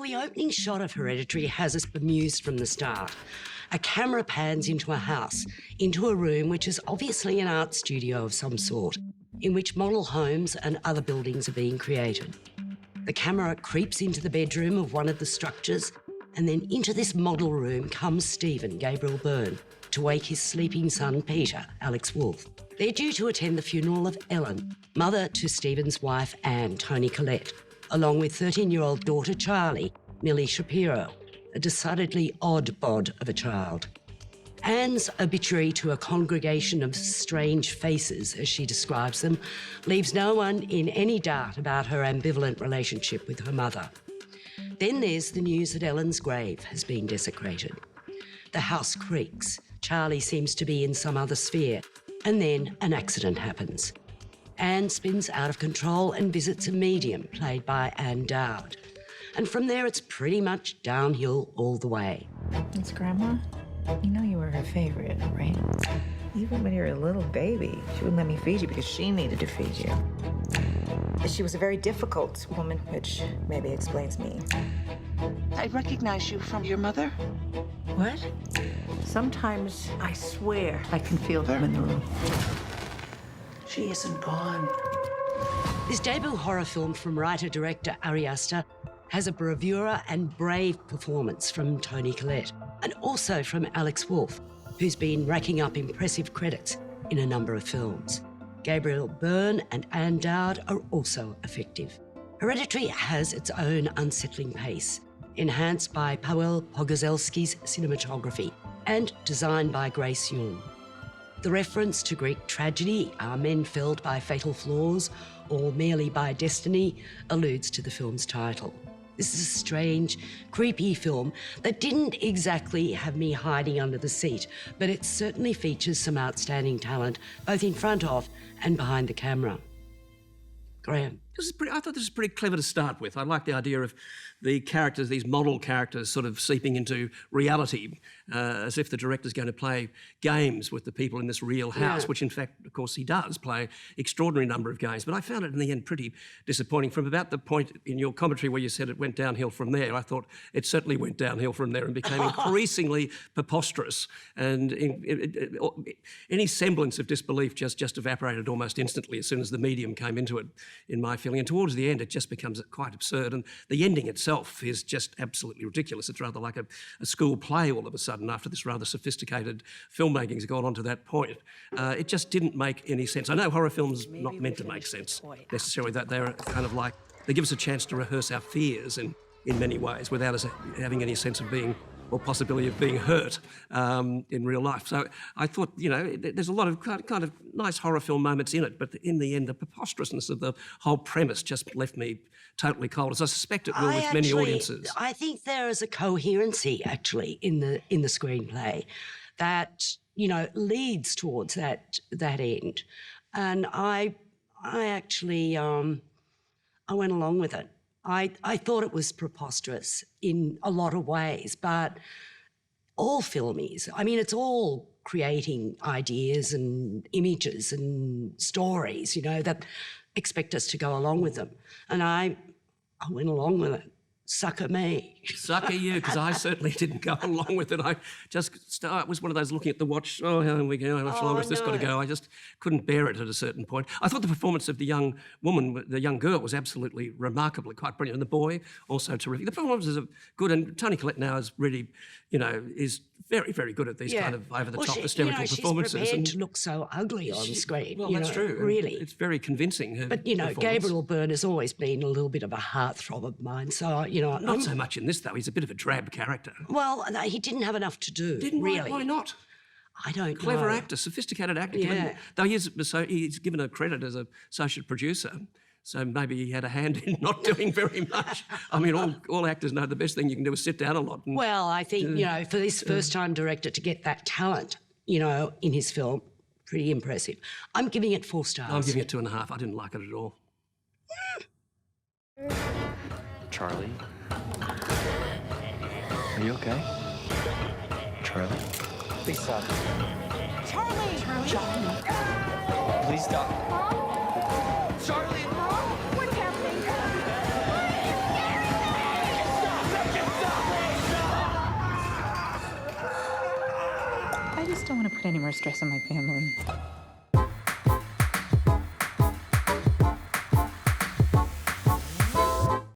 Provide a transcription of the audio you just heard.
Well, the opening shot of Hereditary has us bemused from the start. A camera pans into a house, into a room which is obviously an art studio of some sort, in which model homes and other buildings are being created. The camera creeps into the bedroom of one of the structures, and then into this model room comes Stephen, Gabriel Byrne, to wake his sleeping son, Peter, Alex Wolff. They're due to attend the funeral of Ellen, mother to Stephen's wife, Anne, Toni Collette, along with 13-year-old daughter, Charlie, Millie Shapiro, a decidedly odd bod of a child. Anne's obituary to a congregation of strange faces, as she describes them, leaves no one in any doubt about her ambivalent relationship with her mother. Then there's the news that Ellen's grave has been desecrated. The house creaks. Charlie seems to be in some other sphere. And then an accident happens. Anne spins out of control and visits a medium, played by Anne Dowd. And from there, it's pretty much downhill all the way. It's Grandma. You know you were her favorite, right? Even when you were a little baby, she wouldn't let me feed you because she needed to feed you. She was a very difficult woman, which maybe explains me. I recognize you from your mother. What? Sometimes I swear I can feel them in the room. She isn't gone. This debut horror film from writer-director Ari Aster has a bravura and brave performance from Toni Collette, and also from Alex Wolff, who's been racking up impressive credits in a number of films. Gabriel Byrne and Anne Dowd are also effective. Hereditary has its own unsettling pace, enhanced by Paweł Pogorzelski's cinematography and designed by Grace Young. The reference to Greek tragedy, are men felled by fatal flaws or merely by destiny, alludes to the film's title. This is a strange, creepy film that didn't exactly have me hiding under the seat, but it certainly features some outstanding talent, both in front of and behind the camera. Graham. I thought this was pretty clever to start with. I like the idea of the characters, these model characters, sort of seeping into reality, as if the director's going to play games with the people in this real house, which in fact, of course, he does play extraordinary number of games. But I found it in the end pretty disappointing. From about the point in your commentary where you said it went downhill from there, I thought it certainly went downhill from there and became increasingly preposterous. And any semblance of disbelief just evaporated almost instantly as soon as the medium came into it, in my feeling. And towards the end, it just becomes quite absurd. And the ending itself is just absolutely ridiculous. It's rather like a school play all of a sudden after this rather sophisticated filmmaking's gone on to that point. It just didn't make any sense. I know horror films are not meant to make sense necessarily, that they're kind of like, they give us a chance to rehearse our fears in many ways without us having any sense of being or possibility of being hurt in real life. So I thought, you know, there's a lot of kind of nice horror film moments in it, but in the end, the preposterousness of the whole premise just left me totally cold, as I suspect it will with many audiences. I think there is a coherency, actually, in the screenplay that, you know, leads towards that end. And I actually, I went along with it. I thought it was preposterous in a lot of ways, but all film is. I mean, it's all creating ideas and images and stories, you know, that expect us to go along with them. And I went along with it. Sucker me. Sucker you, because I certainly didn't go along with it. I was one of those looking at the watch, how long we go, how much longer has this got to go? I just couldn't bear it at a certain point. I thought the performance of the young woman, the young girl, was absolutely remarkably quite brilliant. And the boy, also terrific. The performances are good, and Toni Collette now is really, you know, is very, very good at these kind of over-the-top hysterical performances. She's prepared to look so ugly on screen. Well, that's true. Really. It's very convincing, But, you know, Gabriel Byrne has always been a little bit of a heartthrob of mine, so, you know... Not so much in this, though. He's a bit of a drab character. Well, he didn't have enough to do, Didn't really. Why not? I don't Clever know. actor, sophisticated actor. Yeah. Though he's given a credit as a associate producer, so maybe he had a hand in not doing very much. I mean, all actors know the best thing you can do is sit down a lot. And, well, I think, you know, for this first-time director to get that talent, you know, in his film, pretty impressive. I'm giving it 4 stars. I'm giving it 2.5. I didn't like it at all. Charlie? Are you okay? Charlie? Please stop. Charlie! Charlie! Please stop. Charlie! What's happening? just don't want to put any more stress on my family.